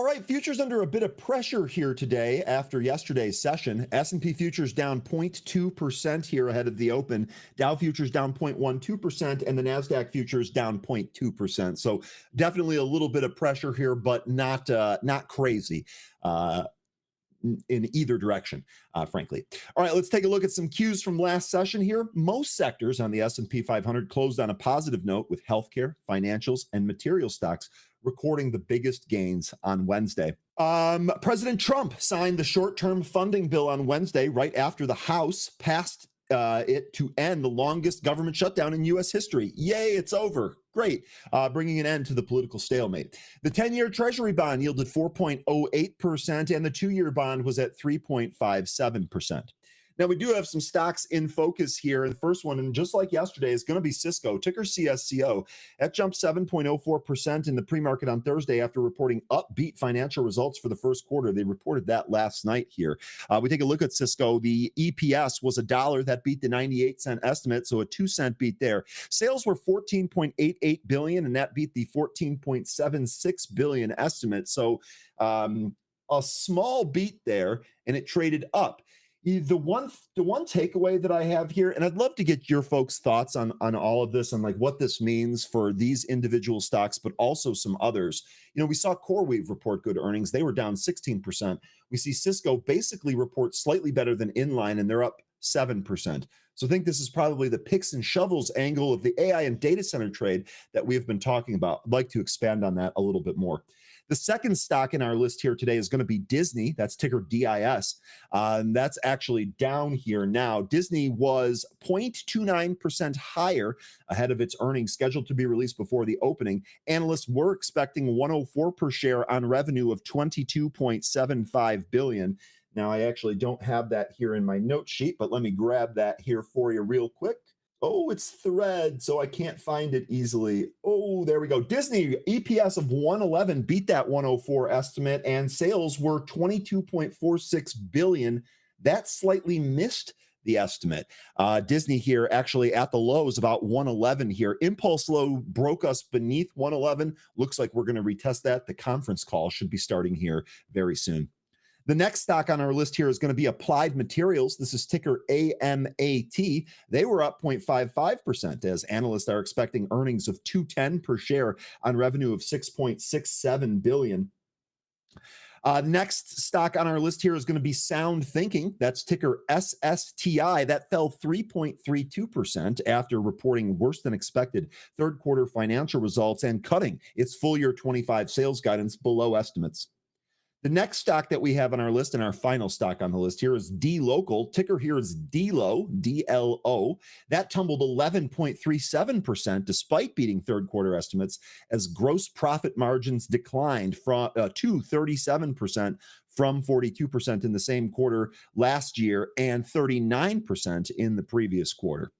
right, futures under a bit of pressure here today after yesterday's session. S&P futures down 0.2% here ahead of the open. Dow futures down 0.12%, and the Nasdaq futures down 0.2%. So definitely a little bit of pressure here, but not crazy. In either direction, frankly. All right, let's take a look at some cues from last session here. Most sectors on the S&P 500 closed on a positive note, with healthcare, financials, and material stocks recording the biggest gains on Wednesday. President Trump signed the short-term funding bill on Wednesday, right after the House passed it to end the longest government shutdown in U.S. history. Yay, it's over. Great, bringing an end to the political stalemate. The 10-year Treasury bond yielded 4.08%, and the 2-year bond was at 3.57%. Now, we do have some stocks in focus here. The first one, and just like yesterday, is going to be Cisco, ticker CSCO. That jumped 7.04% in the pre-market on Thursday after reporting upbeat financial results for the first quarter. They reported that last night here. We take a look at Cisco. The EPS was $1. That beat the 98-cent estimate, so a 2-cent beat there. Sales were $14.88 billion, and that beat the $14.76 billion estimate. So a small beat there, and it traded up. The one takeaway that I have here, and I'd love to get your folks' thoughts on all of this and like what this means for these individual stocks, but also some others. You know, we saw CoreWeave report good earnings. They were down 16%. We see Cisco basically report slightly better than Inline, and they're up 7%. So I think this is probably the picks and shovels angle of the AI and data center trade that we have been talking about. I'd like to expand on that a little bit more. The second stock in our list here today is going to be Disney. That's ticker DIS. And that's actually down here now. Disney was 0.29% higher ahead of its earnings scheduled to be released before the opening. Analysts were expecting 104 per share on revenue of $22.75 billion. Now, I actually don't have that here in my note sheet, but let me grab that here for you real quick. Oh, it's Thread, so I can't find it easily. Oh, there we go. Disney EPS of 111 beat that 104 estimate, and sales were 22.46 billion. That slightly missed the estimate. Disney here actually at the low is about 111 here. Impulse low broke us beneath 111. Looks like we're going to retest that. The conference call should be starting here very soon. The next stock on our list here is going to be Applied Materials. This is ticker AMAT. They were up 0.55% as analysts are expecting earnings of $2.10 per share on revenue of $6.67 billion. Next stock on our list here is going to be Sound Thinking. That's ticker SSTI. That fell 3.32% after reporting worse than expected third quarter financial results and cutting its full year 25 sales guidance below estimates. The next stock that we have on our list, and our final stock on the list here, is D-Local. Ticker here is DLO, D-L-O. That tumbled 11.37% despite beating third quarter estimates as gross profit margins declined from to 37% from 42% in the same quarter last year and 39% in the previous quarter.